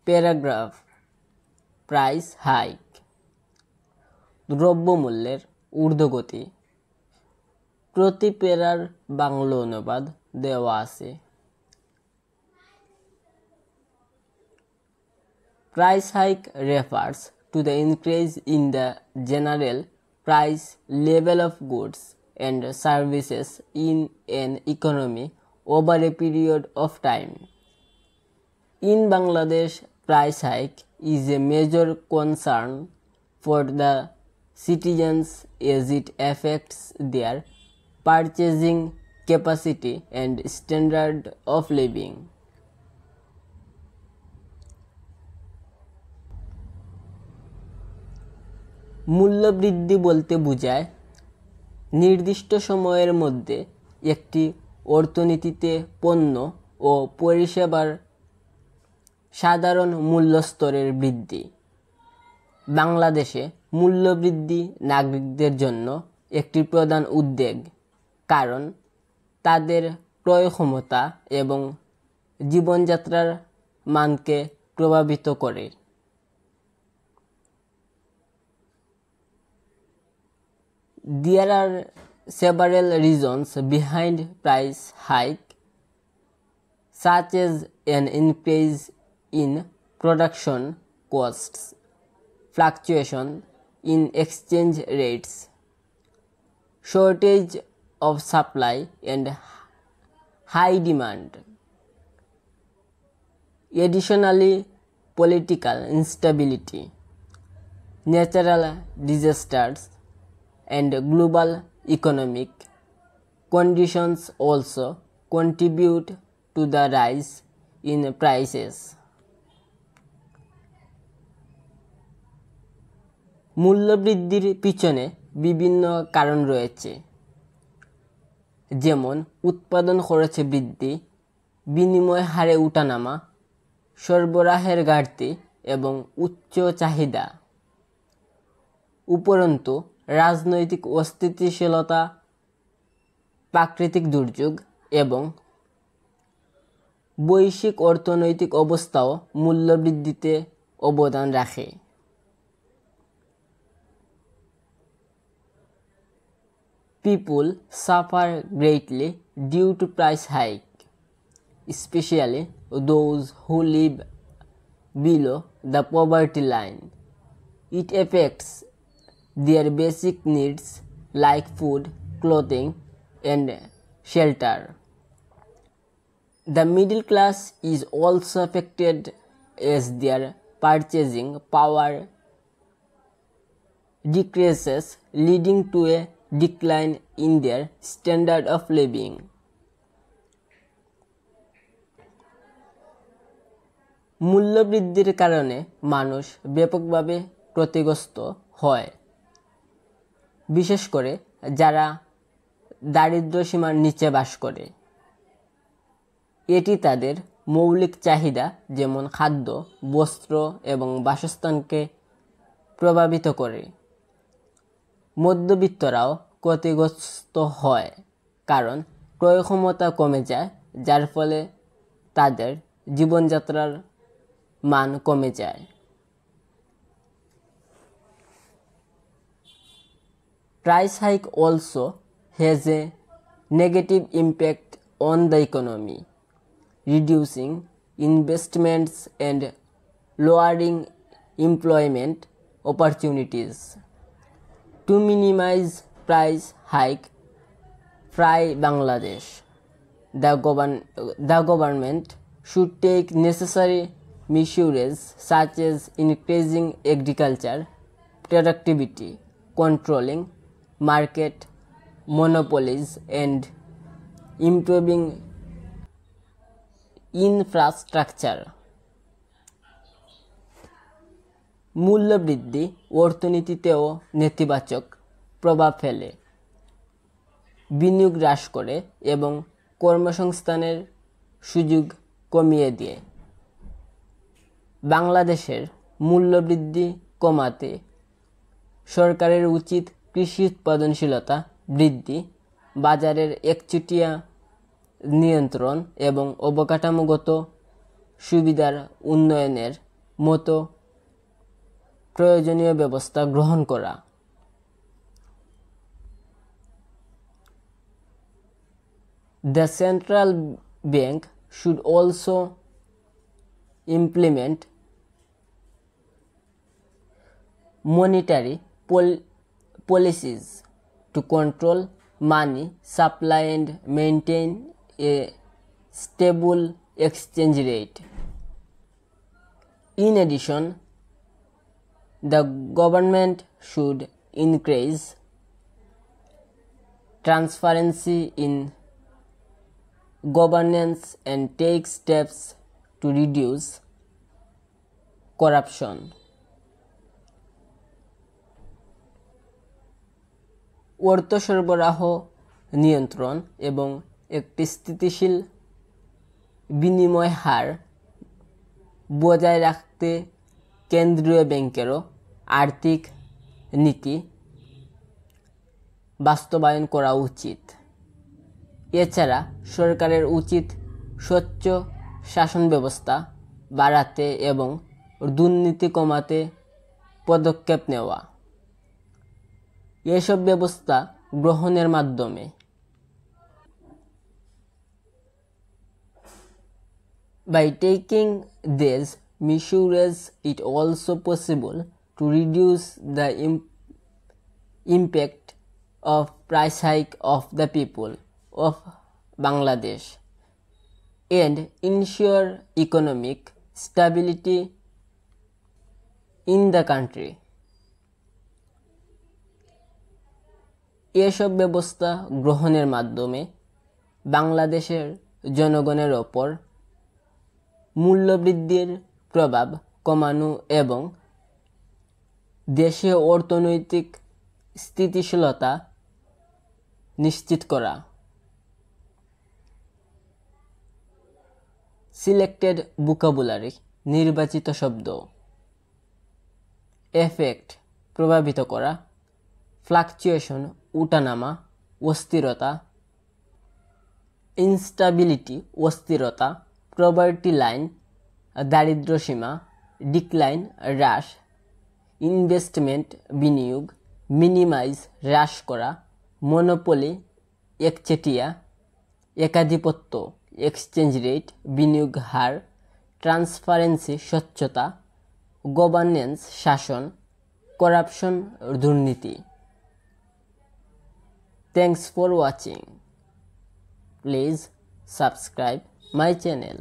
Paragraph price hike, দ্রব্যমূল্যের ঊর্ধ্বগতি। প্রতি প্যারার বাংলা অনুবাদ দেওয়া আছে। Price hike refers to the increase in the general price level of goods and services in an economy over a period of time. In Bangladesh, price hike is a major concern for the citizens as it affects their purchasing capacity and standard of living. মূল্যবৃদ্ধি বলতে বোঝায় নির্দিষ্ট সময়ের মধ্যে একটি অর্থনীতিতে পণ্য ও পরিষেবার সাধারণ মূল্যস্তরের বৃদ্ধি। বাংলাদেশে মূল্যবৃদ্ধি নাগরিকদের জন্য একটি প্রধান উদ্বেগ, কারণ তাদের ক্রয় ক্ষমতা এবং জীবনযাত্রার মানকে প্রভাবিত করে। There are several reasons behind price hike, such as an increase in production costs, fluctuation in exchange rates, shortage of supply, and high demand. Additionally, political instability, natural disasters, and global economic conditions also contribute to the rise in prices. মূল্যবৃদ্ধির পিছনে বিভিন্ন কারণ রয়েছে, যেমন উৎপাদন খরচে বৃদ্ধি, বিনিময় হারে ওঠানামা, সরবরাহের ঘাটতি এবং উচ্চ চাহিদা। উপরন্তু রাজনৈতিক অস্থিতিশীলতা, প্রাকৃতিক দুর্যোগ এবং বৈশ্বিক অর্থনৈতিক অবস্থাও মূল্যবৃদ্ধিতে অবদান রাখে। People suffer greatly due to price hike, especially those who live below the poverty line. It affects their basic needs like food, clothing, and shelter. The middle class is also affected as their purchasing power decreases, leading to a decline in their standard of living. মূল্যবৃদ্ধির কারণে মানুষ ব্যাপকভাবে ক্ষতিগ্রস্ত হয়, বিশেষ করে যারা দারিদ্র্য সীমার নিচে বাস করে। এটি তাদের মৌলিক চাহিদা যেমন খাদ্য, বস্ত্র এবং বাসস্থানকে প্রভাবিত করে। মধ্যবিত্তরাও ক্ষতিগ্রস্ত হয়, কারণ ক্রয় ক্ষমতা কমে যায়, যার ফলে তাদের জীবনযাত্রার মান কমে যায়। Price hike also has a negative impact on the economy, reducing investments and lowering employment opportunities. To minimize price hike, Fry Bangladesh, the government should take necessary measures such as increasing agriculture productivity, controlling market monopolies, and improving infrastructure. মূল্যবৃদ্ধি অর্থনীতিতেও নেতিবাচক প্রভাব ফেলে, বিনিয়োগ হ্রাস করে এবং কর্মসংস্থানের সুযোগ কমিয়ে দেয়। বাংলাদেশের মূল্যবৃদ্ধি কমাতে সরকারের উচিত কৃষি উৎপাদনশীলতা বৃদ্ধি, বাজারের একচেটিয়া নিয়ন্ত্রণ এবং অবকাঠামোগত সুবিধার উন্নয়নের মতো প্রয়োজনীয় ব্যবস্থা গ্রহণ করা। The central bank should also implement monetary policies to control money supply and maintain a stable exchange rate. In addition, the government should increase transparency in governance and take steps to reduce corruption. অর্থ সরবরাহ নিয়ন্ত্রণ এবং একটি স্থিতিশীল বিনিময় হার বজায় রাখতে কেন্দ্রীয় ব্যাংকেরও আর্থিক নীতি বাস্তবায়ন করা উচিত। এছাড়া সরকারের উচিত স্বচ্ছ শাসন ব্যবস্থা বাড়াতে এবং দুর্নীতি কমাতে পদক্ষেপ নেওয়া। এসব ব্যবস্থা গ্রহণের মাধ্যমে By taking these measures, it also possible to reduce the impact of price hike of the people of Bangladesh and ensure economic stability in the country. এসব ব্যবস্থা গ্রহণের মাধ্যমে বাংলাদেশের জনগণের ওপর মূল্যবৃদ্ধির প্রভাব কমানো এবং দেশীয় অর্থনৈতিক স্থিতিশীলতা নিশ্চিত করা। সিলেক্টেড vocabulary নির্বাচিত শব্দ। এফেক্ট প্রভাবিত করা, ফ্লাকচুয়েশন উঠানামা, অস্থিরতা, ইনস্টাবিলিটি অস্থিরতা, পভার্টি লাইন দারিদ্র্যসীমা, ডিক্লাইন হ্রাস, ইনভেস্টমেন্ট বিনিয়োগ, মিনিমাইজ হ্রাস করা, মনোপলি একচেটিয়া, একাধিপত্য এক্সচেঞ্জ রেট বিনিয়োগ হার, ট্রান্সপারেন্সি স্বচ্ছতা, গভর্নেন্স শাসন, করাপশন দুর্নীতি। Thanks for watching. Please subscribe my channel.